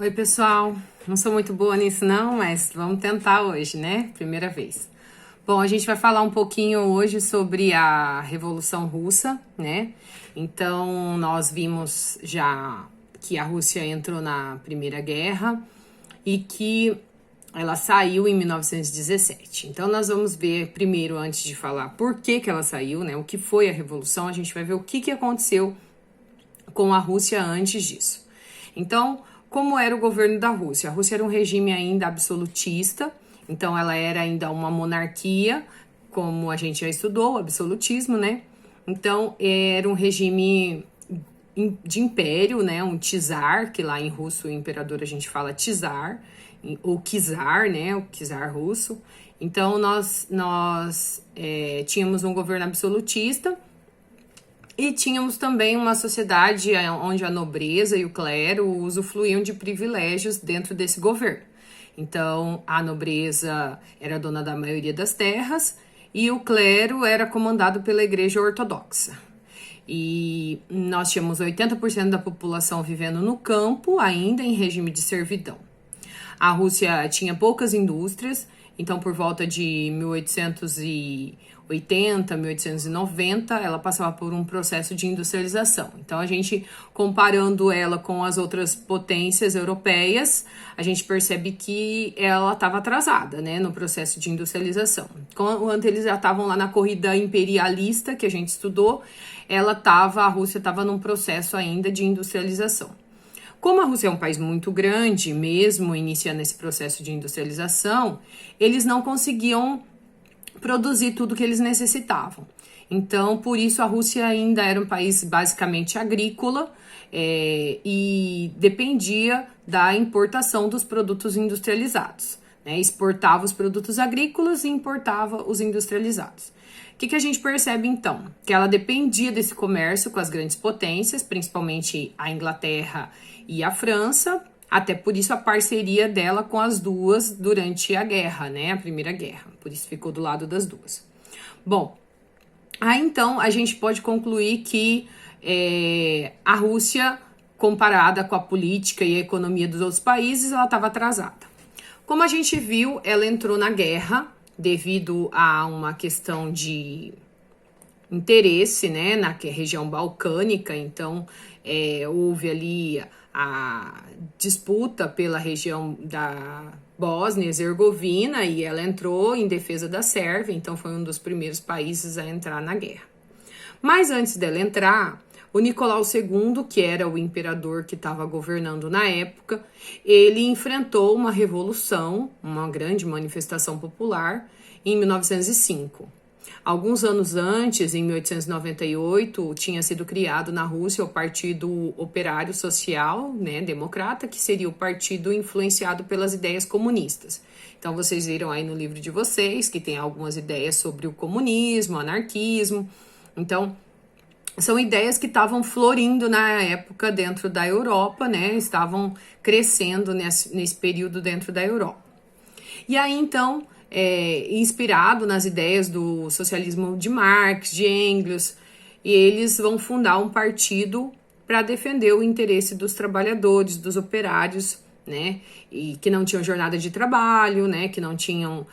Oi, pessoal. Não sou muito boa nisso, não, mas vamos tentar hoje, né? Primeira vez. Bom, a gente vai falar um pouquinho hoje sobre a Revolução Russa, né? Então, nós vimos já que a Rússia entrou na Primeira Guerra e que ela saiu em 1917. Então, nós vamos ver primeiro, antes de falar por que ela saiu, né? O que foi a Revolução, a gente vai ver o que aconteceu com a Rússia antes disso. Então, como era o governo da Rússia? A Rússia era um regime ainda absolutista, então ela era ainda uma monarquia, como a gente já estudou, o absolutismo, né? Então, era um regime de império, né? Um czar, que lá em russo, o imperador, a gente fala czar, ou czar, né? O czar russo. Então, nós tínhamos um governo absolutista, e tínhamos também uma sociedade onde a nobreza e o clero usufruíam de privilégios dentro desse governo. Então, a nobreza era dona da maioria das terras e o clero era comandado pela Igreja Ortodoxa. E nós tínhamos 80% da população vivendo no campo, ainda em regime de servidão. A Rússia tinha poucas indústrias, então por volta de 1880, 1890, ela passava por um processo de industrialização. Então, a gente, comparando ela com as outras potências europeias, a gente percebe que ela estava atrasada, né, no processo de industrialização. Quando eles já estavam lá na corrida imperialista, que a gente estudou, a Rússia estava num processo ainda de industrialização. Como a Rússia é um país muito grande, mesmo iniciando esse processo de industrialização, eles não conseguiam produzir tudo que eles necessitavam. Então, por isso, a Rússia ainda era um país basicamente agrícola e dependia da importação dos produtos industrializados, né? Exportava os produtos agrícolas e importava os industrializados. O que a gente percebe, então? Que ela dependia desse comércio com as grandes potências, principalmente a Inglaterra e a França, até por isso a parceria dela com as duas durante a guerra, né? A Primeira Guerra. Por isso ficou do lado das duas. Bom, aí então a gente pode concluir que a Rússia, comparada com a política e a economia dos outros países, ela estava atrasada. Como a gente viu, ela entrou na guerra devido a uma questão de interesse, né, na região balcânica. Então, houve ali a disputa pela região da Bósnia e Herzegovina e ela entrou em defesa da Sérvia, então foi um dos primeiros países a entrar na guerra. Mas antes dela entrar, o Nicolau II, que era o imperador que estava governando na época, ele enfrentou uma revolução, uma grande manifestação popular, em 1905. Alguns anos antes, em 1898, tinha sido criado na Rússia o Partido Operário Social, né, Democrata, que seria o partido influenciado pelas ideias comunistas. Então, vocês viram aí no livro de vocês que tem algumas ideias sobre o comunismo, o anarquismo. Então, são ideias que estavam florindo na época dentro da Europa, né, estavam crescendo nesse período dentro da Europa. E aí, então, inspirado nas ideias do socialismo de Marx, de Engels, e eles vão fundar um partido para defender o interesse dos trabalhadores, dos operários, né, e que não tinham jornada de trabalho, né, que não tinham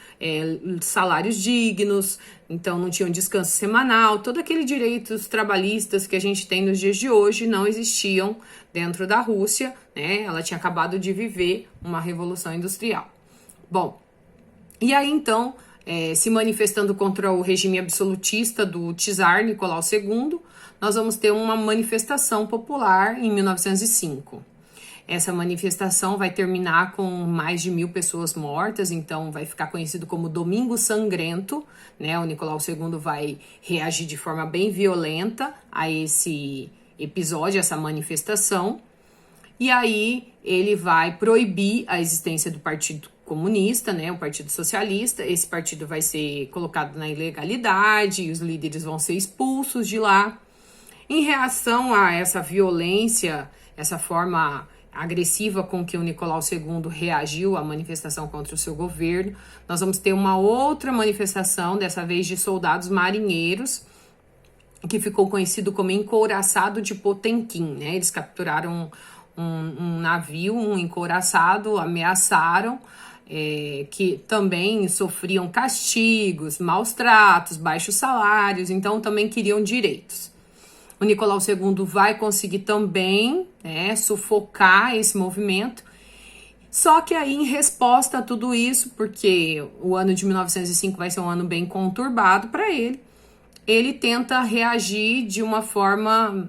salários dignos, então não tinham descanso semanal, todo aquele direitos trabalhistas que a gente tem nos dias de hoje não existiam dentro da Rússia, né, ela tinha acabado de viver uma revolução industrial. Bom, e aí, então, se manifestando contra o regime absolutista do czar Nicolau II, nós vamos ter uma manifestação popular em 1905. Essa manifestação vai terminar com mais de 1.000 pessoas mortas, então vai ficar conhecido como Domingo Sangrento, né? O Nicolau II vai reagir de forma bem violenta a esse episódio, essa manifestação, e aí ele vai proibir a existência do Partido Comunista, né, o Partido Socialista. Esse partido vai ser colocado na ilegalidade e os líderes vão ser expulsos de lá. Em reação a essa violência, essa forma agressiva com que o Nicolau II reagiu à manifestação contra o seu governo, nós vamos ter uma outra manifestação, dessa vez de soldados marinheiros, que ficou conhecido como Encouraçado de Potemkin, né? Eles capturaram um navio, um encouraçado, ameaçaram, que também sofriam castigos, maus tratos, baixos salários, então também queriam direitos. O Nicolau II vai conseguir também, né, sufocar esse movimento. Só que aí, em resposta a tudo isso, porque o ano de 1905 vai ser um ano bem conturbado para ele tenta reagir de uma forma,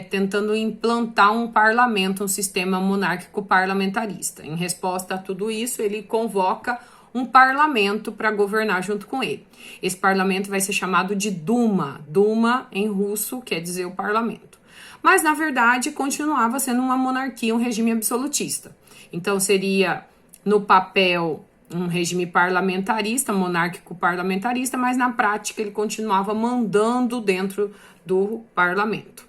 tentando implantar um parlamento, um sistema monárquico parlamentarista. Em resposta a tudo isso, ele convoca um parlamento para governar junto com ele. Esse parlamento vai ser chamado de Duma. Duma, em russo, quer dizer o parlamento. Mas, na verdade, continuava sendo uma monarquia, um regime absolutista. Então, seria, no papel, um regime parlamentarista, monárquico parlamentarista, mas na prática ele continuava mandando dentro do parlamento.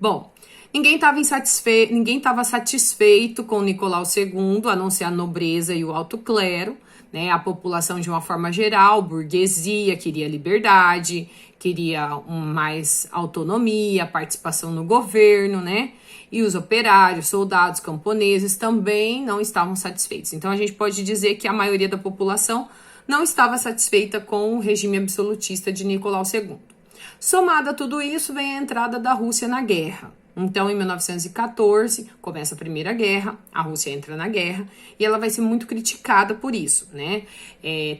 Bom, ninguém estava satisfeito com Nicolau II, a não ser a nobreza e o alto clero, né? A população de uma forma geral, burguesia, queria liberdade, queria mais autonomia, participação no governo, né? E os operários, soldados, camponeses também não estavam satisfeitos. Então, a gente pode dizer que a maioria da população não estava satisfeita com o regime absolutista de Nicolau II. Somado a tudo isso, vem a entrada da Rússia na guerra. Então, em 1914, começa a Primeira Guerra, a Rússia entra na guerra e ela vai ser muito criticada por isso, né?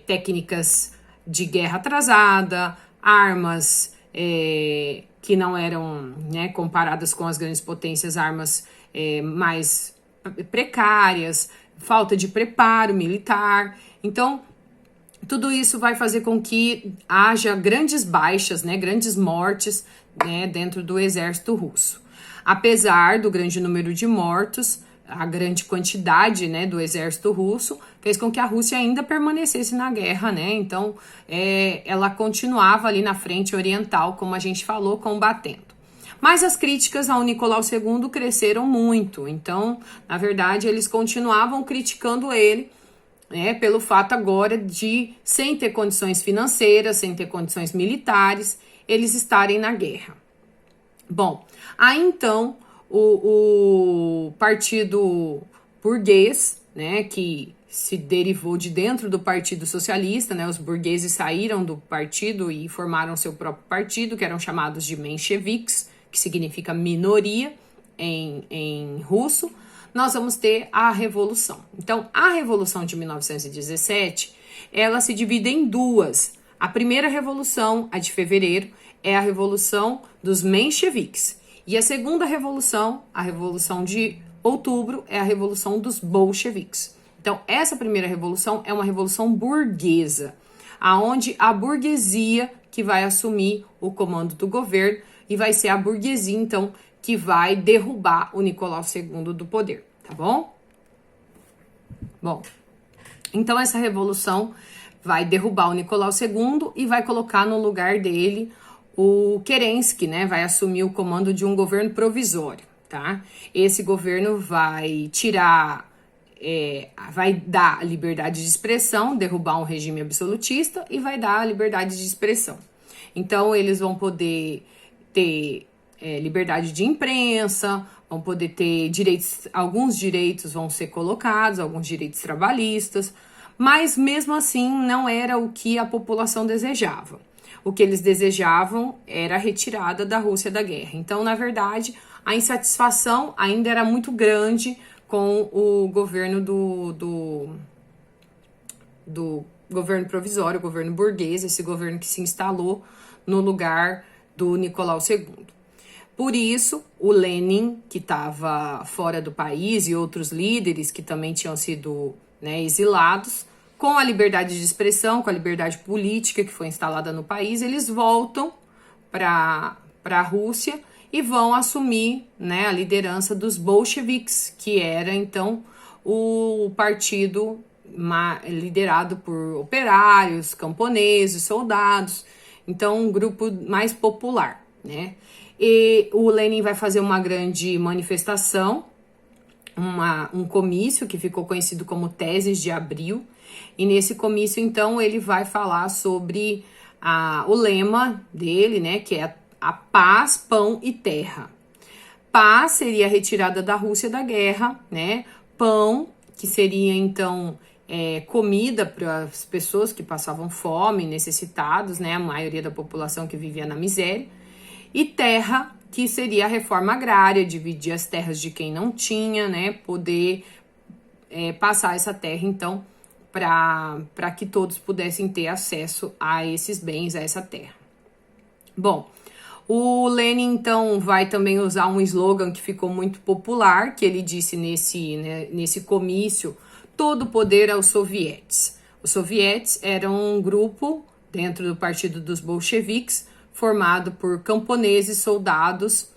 Técnicas de guerra atrasada, armas que não eram, né, comparadas com as grandes potências, armas mais precárias, falta de preparo militar. Então, tudo isso vai fazer com que haja grandes baixas, né, grandes mortes, né, dentro do exército russo. Apesar do grande número de mortos, a grande quantidade, né, do exército russo fez com que a Rússia ainda permanecesse na guerra, né? Então, ela continuava ali na frente oriental, como a gente falou, combatendo. Mas as críticas ao Nicolau II cresceram muito. Então, na verdade, eles continuavam criticando ele, né, pelo fato agora de, sem ter condições financeiras, sem ter condições militares, eles estarem na guerra. Bom, aí então o partido burguês, né, que se derivou de dentro do Partido Socialista, né, os burgueses saíram do partido e formaram seu próprio partido, que eram chamados de mencheviques, que significa minoria em russo. Nós vamos ter a Revolução. Então, a Revolução de 1917, ela se divide em duas. A primeira revolução, a de fevereiro, é a Revolução dos mencheviques. E a segunda revolução, a Revolução de outubro, é a Revolução dos bolcheviques. Então, essa primeira revolução é uma revolução burguesa, aonde a burguesia que vai assumir o comando do governo e vai ser a burguesia, então, que vai derrubar o Nicolau II do poder, tá bom? Bom, então essa revolução vai derrubar o Nicolau II e vai colocar no lugar dele o Kerensky, né? Vai assumir o comando de um governo provisório, tá? Esse governo vai tirar, vai dar a liberdade de expressão, derrubar um regime absolutista e vai dar a liberdade de expressão. Então, eles vão poder ter liberdade de imprensa, vão poder ter direitos, alguns direitos vão ser colocados, alguns direitos trabalhistas, mas mesmo assim não era o que a população desejava. O que eles desejavam era a retirada da Rússia da guerra. Então, na verdade, a insatisfação ainda era muito grande com o governo do governo provisório, o governo burguês, esse governo que se instalou no lugar do Nicolau II. Por isso, o Lenin, que estava fora do país, e outros líderes que também tinham sido, né, exilados, com a liberdade de expressão, com a liberdade política que foi instalada no país, eles voltam para a Rússia e vão assumir, né, a liderança dos bolcheviques, que era então o partido liderado por operários, camponeses, soldados, então um grupo mais popular, né? E o Lenin vai fazer uma grande manifestação, um comício que ficou conhecido como Teses de Abril, e nesse comício, então, ele vai falar sobre o lema dele, né, que é a paz, pão e terra. paz seria a retirada da Rússia da guerra, né? Pão, que seria então comida para as pessoas que passavam fome, necessitados, né? A maioria da população que vivia na miséria. E terra, que seria a reforma agrária, dividir as terras de quem não tinha, né? Poder passar essa terra, então, para que todos pudessem ter acesso a esses bens, a essa terra. Bom, o Lenin, então, vai também usar um slogan que ficou muito popular, que ele disse nesse comício: todo o poder aos sovietes. Os sovietes eram um grupo dentro do partido dos bolcheviques, formado por camponeses, soldados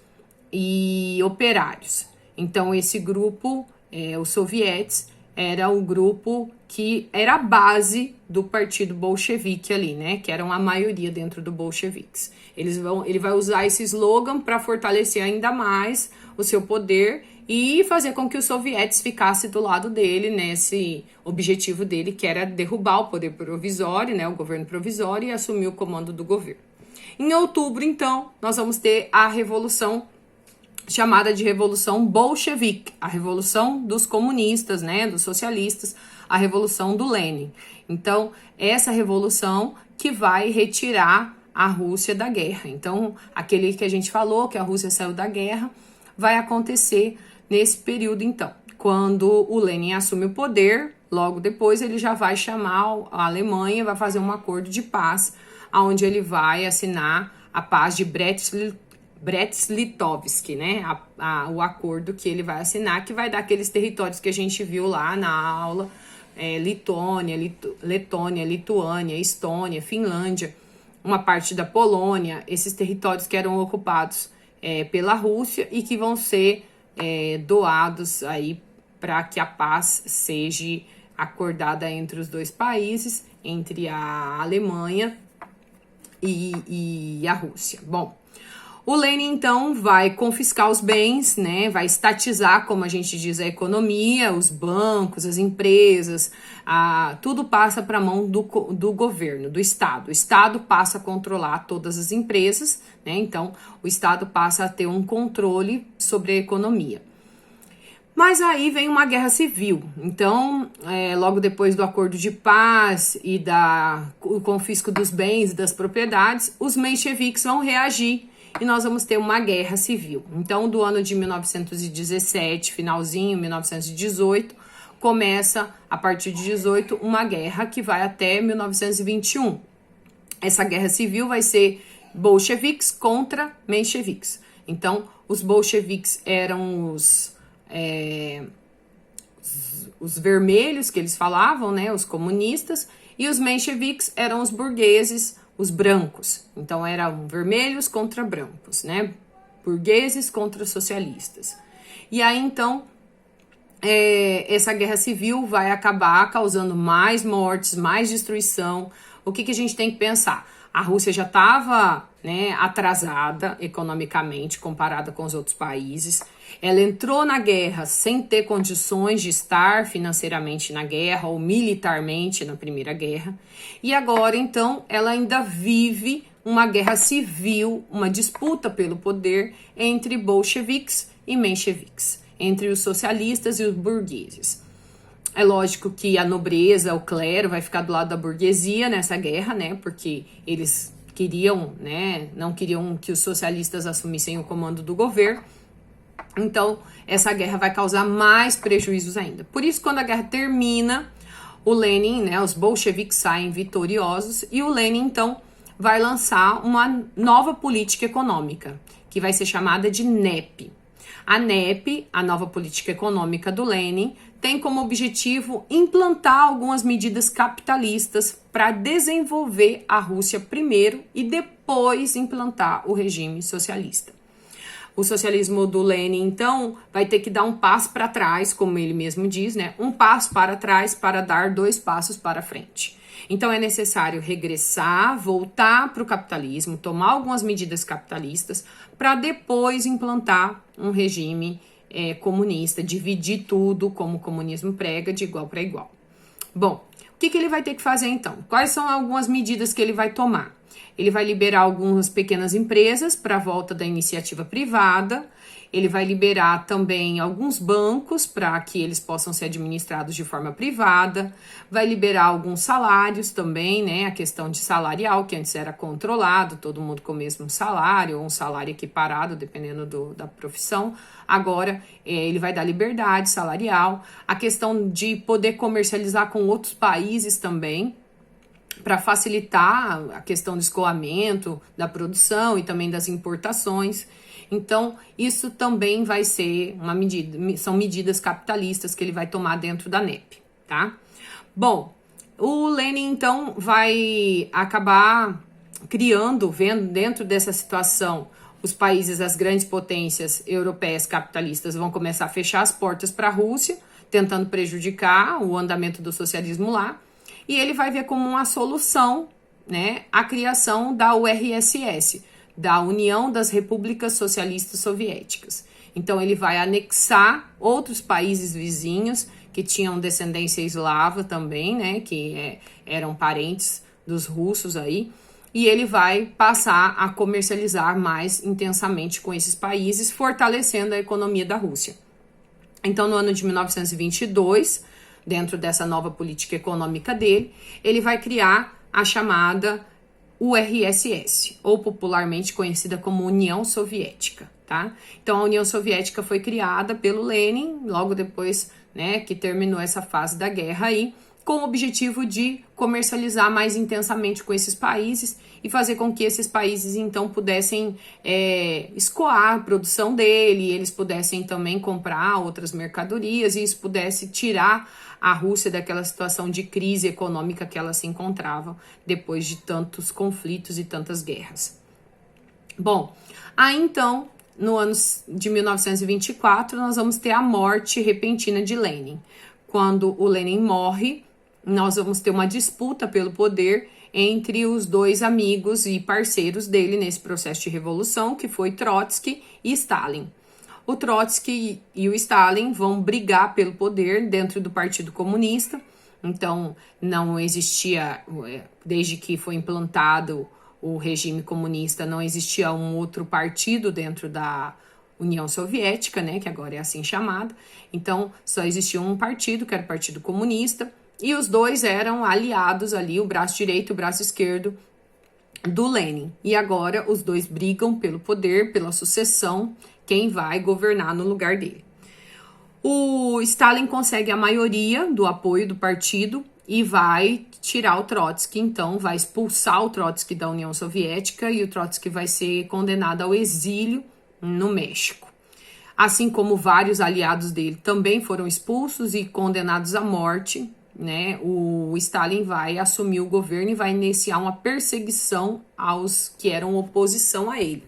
e operários. Então, esse grupo, os sovietes, era o grupo que era a base do partido bolchevique ali, né? Que eram a maioria dentro do bolcheviques. Ele vai usar esse slogan para fortalecer ainda mais o seu poder e fazer com que os sovietes ficassem do lado dele nesse objetivo dele, que era derrubar o poder provisório, né? O governo provisório, e assumir o comando do governo. Em outubro, então, nós vamos ter a revolução chamada de Revolução Bolchevique, a revolução dos comunistas, né, dos socialistas, a revolução do Lenin. Então, essa revolução que vai retirar a Rússia da guerra. Então, aquele que a gente falou, que a Rússia saiu da guerra, vai acontecer nesse período, então. Quando o Lenin assume o poder, logo depois ele já vai chamar a Alemanha, vai fazer um acordo de paz, onde ele vai assinar a paz de Brest-Litovsk, né? O acordo que ele vai assinar, que vai dar aqueles territórios que a gente viu lá na aula, Letônia, Lituânia, Estônia, Finlândia, uma parte da Polônia, esses territórios que eram ocupados pela Rússia e que vão ser doados aí para que a paz seja acordada entre os dois países, entre a Alemanha e a Rússia. Bom, o Lenin, então, vai confiscar os bens, né? Vai estatizar, como a gente diz, a economia, os bancos, as empresas, tudo passa para a mão do governo, do Estado. O Estado passa a controlar todas as empresas, né? Então, o Estado passa a ter um controle sobre a economia. Mas aí vem uma guerra civil. Então, logo depois do acordo de paz e o confisco dos bens e das propriedades, os mencheviques vão reagir e nós vamos ter uma guerra civil. Então, do ano de 1917, finalzinho, 1918, começa, a partir de 18, uma guerra que vai até 1921. Essa guerra civil vai ser bolcheviques contra mencheviques. Então, os bolcheviques eram os vermelhos, que eles falavam, né, os comunistas, e os mencheviques eram os burgueses, os brancos. Então, eram vermelhos contra brancos, né, burgueses contra socialistas. E aí, então, essa guerra civil vai acabar causando mais mortes, mais destruição. O que a gente tem que pensar? A Rússia já estava, né, atrasada economicamente comparada com os outros países. Ela entrou na guerra sem ter condições de estar financeiramente na guerra ou militarmente na Primeira Guerra. E agora, então, ela ainda vive uma guerra civil, uma disputa pelo poder entre bolcheviques e mencheviques, entre os socialistas e os burgueses. É lógico que a nobreza, o clero, vai ficar do lado da burguesia nessa guerra, né? Porque eles queriam, né? Não queriam que os socialistas assumissem o comando do governo. Então, essa guerra vai causar mais prejuízos ainda. Por isso, quando a guerra termina, o Lenin, né? Os bolcheviques saem vitoriosos e o Lenin, então, vai lançar uma nova política econômica, que vai ser chamada de NEP. A NEP, a nova política econômica do Lenin, tem como objetivo implantar algumas medidas capitalistas para desenvolver a Rússia primeiro e depois implantar o regime socialista. O socialismo do Lenin, então, vai ter que dar um passo para trás, como ele mesmo diz, né? Um passo para trás para dar 2 passos para frente. Então, é necessário regressar, voltar para o capitalismo, tomar algumas medidas capitalistas para depois implantar um regime comunista, dividir tudo, como o comunismo prega, de igual para igual. Bom, o que ele vai ter que fazer então? Quais são algumas medidas que ele vai tomar? Ele vai liberar algumas pequenas empresas para a volta da iniciativa privada. Ele vai liberar também alguns bancos para que eles possam ser administrados de forma privada, vai liberar alguns salários também, né? A questão de salarial, que antes era controlado, todo mundo com o mesmo salário, ou um salário equiparado, dependendo da profissão. Agora, ele vai dar liberdade salarial, a questão de poder comercializar com outros países também, para facilitar a questão do escoamento, da produção e também das importações. Então, isso também vai ser uma medida, são medidas capitalistas que ele vai tomar dentro da NEP, tá? Bom, o Lenin, então, vai acabar criando, vendo dentro dessa situação, os países, as grandes potências europeias capitalistas vão começar a fechar as portas para a Rússia, tentando prejudicar o andamento do socialismo lá, e ele vai ver como uma solução, né, a criação da URSS, da União das Repúblicas Socialistas Soviéticas. Então, ele vai anexar outros países vizinhos que tinham descendência eslava também, né, que eram parentes dos russos aí, e ele vai passar a comercializar mais intensamente com esses países, fortalecendo a economia da Rússia. Então, no ano de 1922, dentro dessa nova política econômica dele, ele vai criar a chamada URSS, ou popularmente conhecida como União Soviética, tá? Então, a União Soviética foi criada pelo Lenin, logo depois, né, que terminou essa fase da guerra aí, com o objetivo de comercializar mais intensamente com esses países e fazer com que esses países, então, pudessem escoar a produção dele, eles pudessem também comprar outras mercadorias e isso pudesse tirar a Rússia daquela situação de crise econômica que ela se encontrava depois de tantos conflitos e tantas guerras. Bom, aí então, no ano de 1924, nós vamos ter a morte repentina de Lenin. Quando o Lenin morre, nós vamos ter uma disputa pelo poder entre os dois amigos e parceiros dele nesse processo de revolução, que foi Trotsky e Stalin. O Trotsky e o Stalin vão brigar pelo poder dentro do Partido Comunista. Então, não existia, desde que foi implantado o regime comunista, não existia um outro partido dentro da União Soviética, né, que agora é assim chamada. Então, só existia um partido, que era o Partido Comunista, e os dois eram aliados ali, o braço direito e o braço esquerdo do Lenin. E agora os dois brigam pelo poder, pela sucessão, quem vai governar no lugar dele. O Stalin consegue a maioria do apoio do partido e vai tirar o Trotsky, então vai expulsar o Trotsky da União Soviética e o Trotsky vai ser condenado ao exílio no México. Assim como vários aliados dele também foram expulsos e condenados à morte, né? O Stalin vai assumir o governo e vai iniciar uma perseguição aos que eram oposição a ele.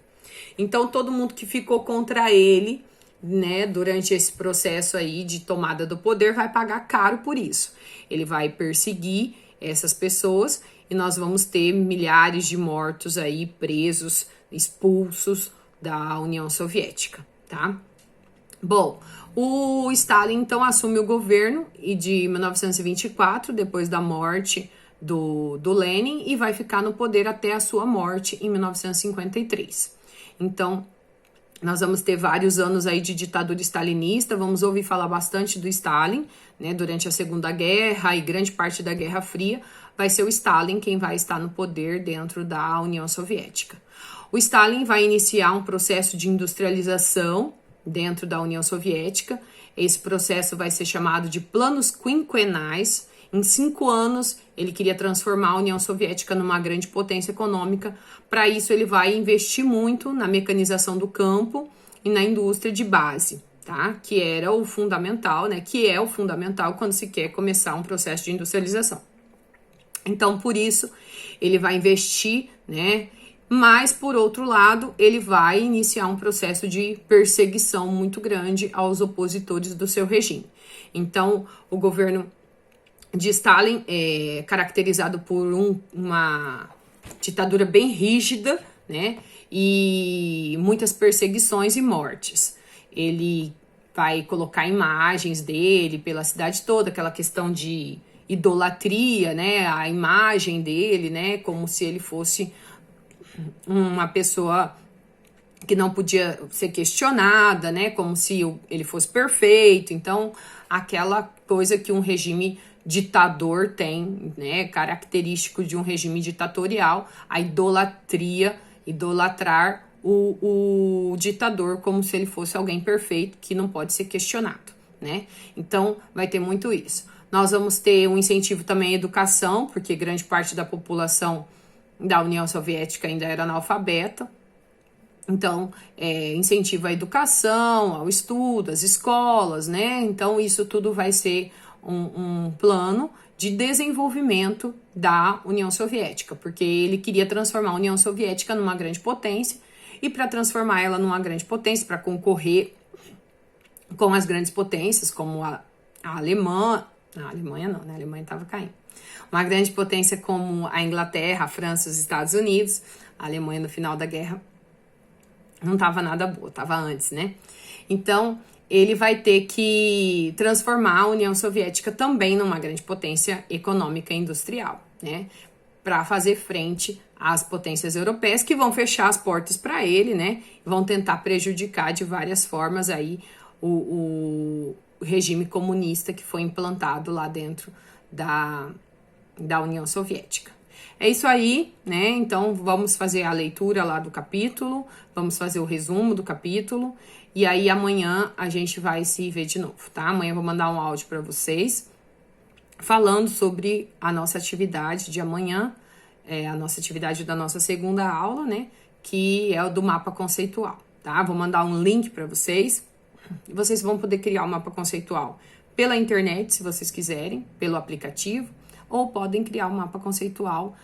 Então, todo mundo que ficou contra ele, né, durante esse processo aí de tomada do poder vai pagar caro por isso. Ele vai perseguir essas pessoas e nós vamos ter milhares de mortos aí, presos, expulsos da União Soviética, tá? Bom, o Stalin então assume o governo e de 1924, depois da morte do Lenin, e vai ficar no poder até a sua morte em 1953. Então, nós vamos ter vários anos aí de ditadura stalinista, vamos ouvir falar bastante do Stalin, né, durante a Segunda Guerra e grande parte da Guerra Fria, vai ser o Stalin quem vai estar no poder dentro da União Soviética. O Stalin vai iniciar um processo de industrialização dentro da União Soviética. Esse processo vai ser chamado de planos quinquenais. Em 5 anos, ele queria transformar a União Soviética numa grande potência econômica. Para isso, ele vai investir muito na mecanização do campo e na indústria de base, tá? Que era o fundamental, né? Que é o fundamental quando se quer começar um processo de industrialização. Então, por isso, ele vai investir, né? Mas, por outro lado, ele vai iniciar um processo de perseguição muito grande aos opositores do seu regime. Então, o governo de Stalin é caracterizado por uma ditadura bem rígida, né? E muitas perseguições e mortes. Ele vai colocar imagens dele pela cidade toda, aquela questão de idolatria, né? A imagem dele, né? Como se ele fosse uma pessoa que não podia ser questionada, né, como se ele fosse perfeito. Então, aquela coisa que um regime ditador tem, né, característico de um regime ditatorial, a idolatria, idolatrar o ditador como se ele fosse alguém perfeito que não pode ser questionado, né? Então, vai ter muito isso. Nós vamos ter um incentivo também à educação, porque grande parte da população da União Soviética ainda era analfabeta. Então, incentivo à educação, ao estudo, às escolas, né? Então, isso tudo vai ser um plano de desenvolvimento da União Soviética, porque ele queria transformar a União Soviética numa grande potência, e para transformar ela numa grande potência, para concorrer com as grandes potências, como a Alemanha não, né? A Alemanha estava caindo. Uma grande potência como a Inglaterra, a França, os Estados Unidos. A Alemanha, no final da guerra, não estava nada boa, estava antes, né? Então, ele vai ter que transformar a União Soviética também numa grande potência econômica e industrial, né? Para fazer frente às potências europeias que vão fechar as portas para ele, né? Vão tentar prejudicar de várias formas aí o regime comunista que foi implantado lá dentro da União Soviética. É isso aí, né? Então, vamos fazer a leitura lá do capítulo, vamos fazer o resumo do capítulo, e aí amanhã a gente vai se ver de novo, tá? Amanhã eu vou mandar um áudio para vocês falando sobre a nossa atividade de amanhã, a nossa atividade da nossa segunda aula, né? Que é o do mapa conceitual, tá? Vou mandar um link para vocês, e vocês vão poder criar o mapa conceitual pela internet, se vocês quiserem, pelo aplicativo, ou podem criar um mapa conceitual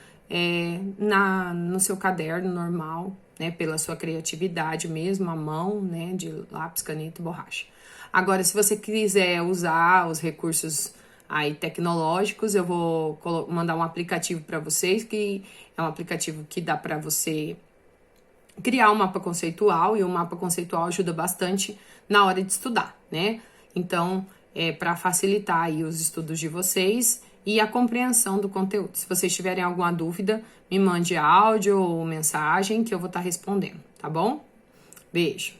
no seu caderno normal, né, pela sua criatividade mesmo, à mão, né, de lápis, caneta e borracha. Agora, se você quiser usar os recursos aí tecnológicos, eu vou mandar um aplicativo para vocês, que é um aplicativo que dá para você criar um mapa conceitual, e o mapa conceitual ajuda bastante na hora de estudar, né? Então, para facilitar aí os estudos de vocês e a compreensão do conteúdo. Se vocês tiverem alguma dúvida, me mande áudio ou mensagem que eu vou estar respondendo, tá bom? Beijo!